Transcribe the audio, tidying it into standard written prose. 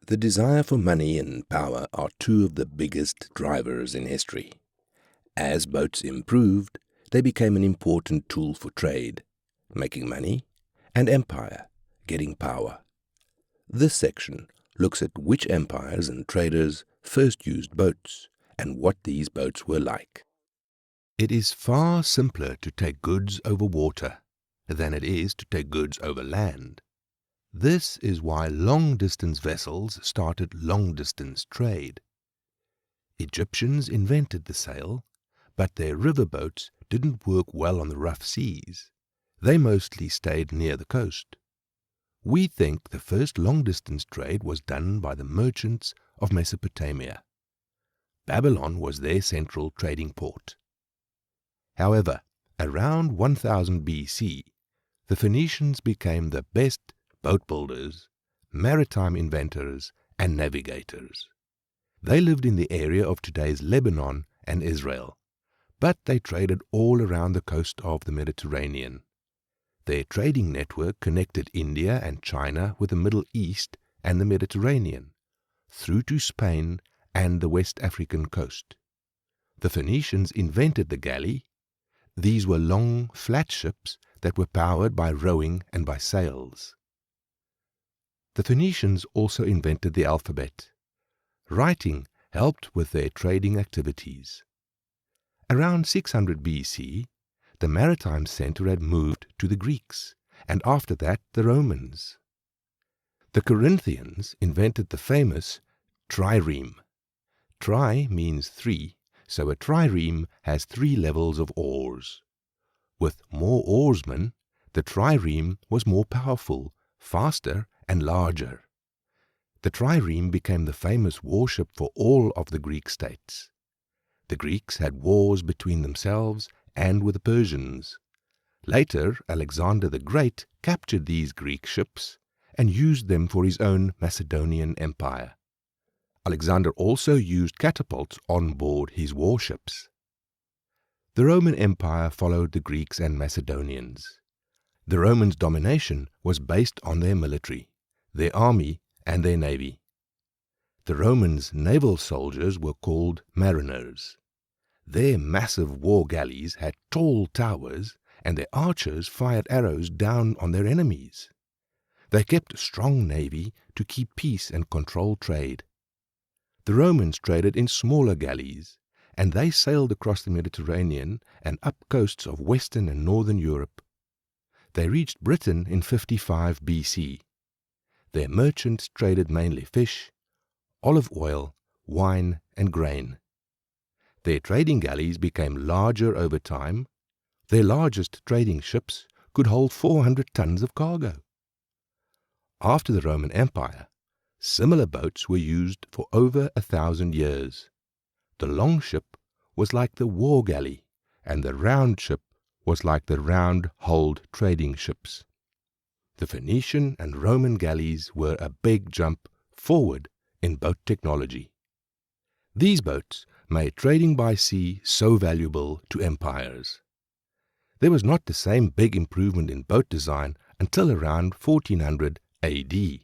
The desire for money and power are two of the biggest drivers in history. As boats improved, they became an important tool for trade, making money, and empire, getting power. This section looks at which empires and traders first used boats and what these boats were like. It is far simpler to take goods over water than it is to take goods over land. This is why long-distance vessels started long-distance trade. Egyptians invented the sail, but their river boats didn't work well on the rough seas. They mostly stayed near the coast. We think the first long-distance trade was done by the merchants of Mesopotamia. Babylon was their central trading port. However, around 1000 BC, the Phoenicians became the best boat builders, maritime inventors, and navigators. They lived in the area of today's Lebanon and Israel, but they traded all around the coast of the Mediterranean. Their trading network connected India and China with the Middle East and the Mediterranean, through to Spain and the West African coast. The Phoenicians invented the galley. These were long, flat ships that were powered by rowing and by sails. The Phoenicians also invented the alphabet. Writing helped with their trading activities. Around 600 BC, the maritime center had moved to the Greeks, and after that the Romans. The Corinthians invented the famous trireme. Tri means three, so a trireme has 3 levels of oars. With more oarsmen, the trireme was more powerful, faster, and larger. The trireme became the famous warship for all of the Greek states. The Greeks had wars between themselves and with the Persians. Later, Alexander the Great captured these Greek ships and used them for his own Macedonian empire. Alexander also used catapults on board his warships. The Roman Empire followed the Greeks and Macedonians. The Romans' domination was based on their military, their army, and their navy. The Romans' naval soldiers were called mariners. Their massive war galleys had tall towers, and their archers fired arrows down on their enemies. They kept a strong navy to keep peace and control trade. The Romans traded in smaller galleys, and they sailed across the Mediterranean and up coasts of Western and Northern Europe. They reached Britain in 55 BC. Their merchants traded mainly fish, olive oil, wine, and grain. Their trading galleys became larger over time. Their largest trading ships could hold 400 tons of cargo. After the Roman Empire, similar boats were used for over 1,000 years. The long ship was like the war galley, and the round ship was like the round-hulled trading ships. The Phoenician and Roman galleys were a big jump forward in boat technology. These boats made trading by sea so valuable to empires. There was not the same big improvement in boat design until around 1400 AD.